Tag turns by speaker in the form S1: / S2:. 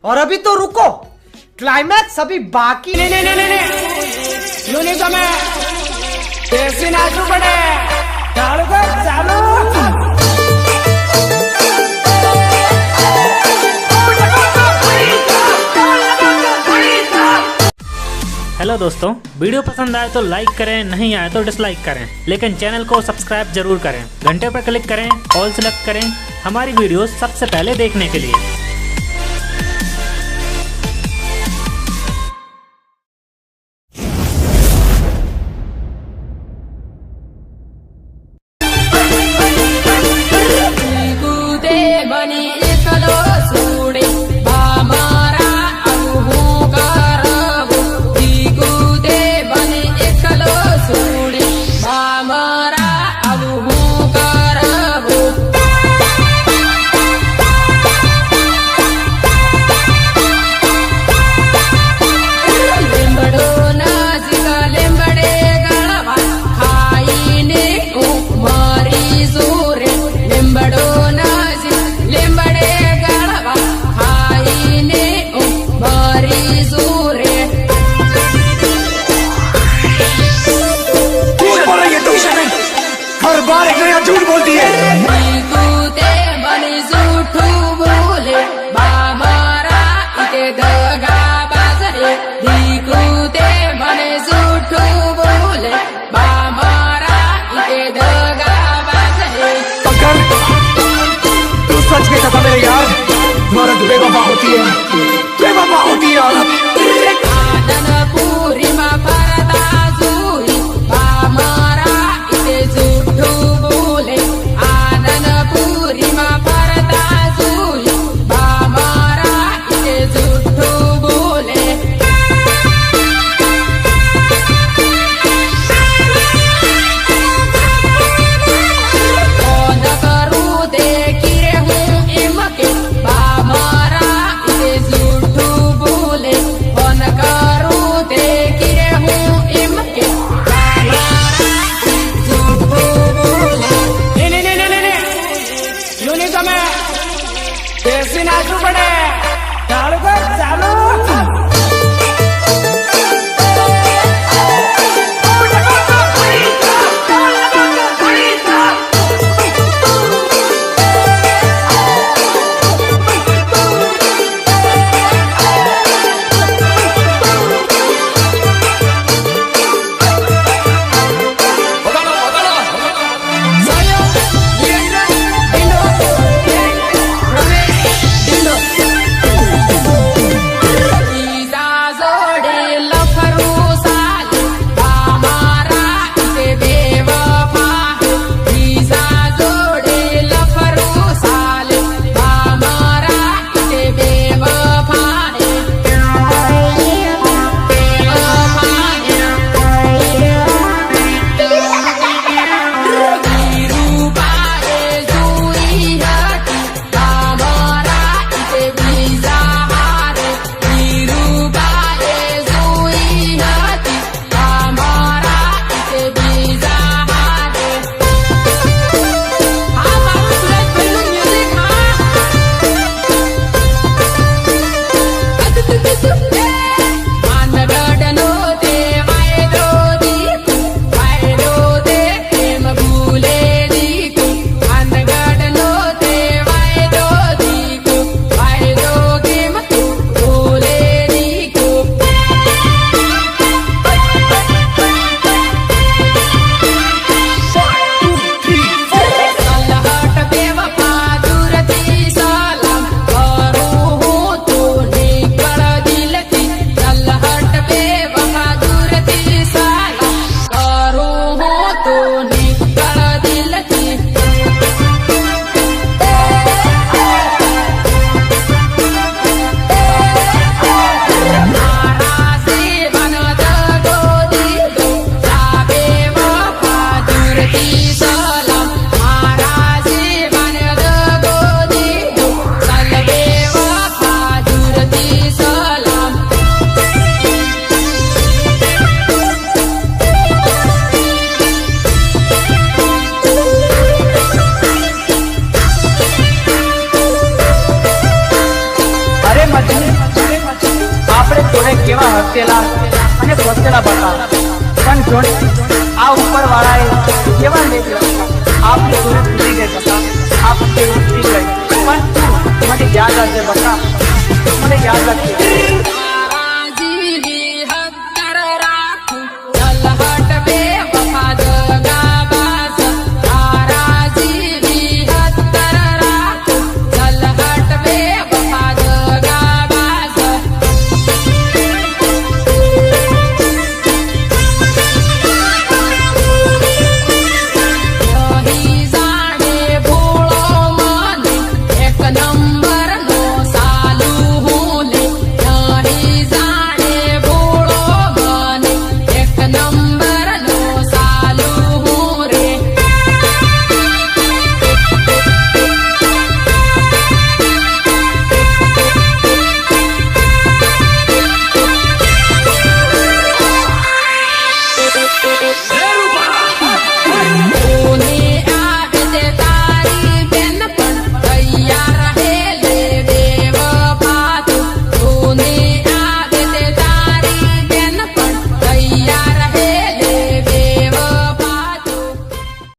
S1: और अभी तो रुको, क्लाइमैक्स अभी बाकी।
S2: यूं नहीं तो मैं कैसे नाचू पड़े। चालू कर चालू।
S3: हेलो दोस्तों, वीडियो पसंद आए तो लाइक करें, नहीं आए तो डिसलाइक करें, लेकिन चैनल को सब्सक्राइब जरूर करें। घंटे पर क्लिक करें, ऑल सेलेक्ट करें हमारी वीडियो सबसे पहले देखने के लिए।
S2: हर बार एक नया झूठ बोलती है। तू सच में था मेरे यार, औरत बेवफा होती है, बेवफा होती है औरत। આ ઉપરવાળાએ કેવા મેઘ લખ્યા આપની જોડે ભૂલી ગઈ બકા આપને ભૂલી ગઈ પણ તું મને યાદ રાખજે બકા મને યાદ રાખજે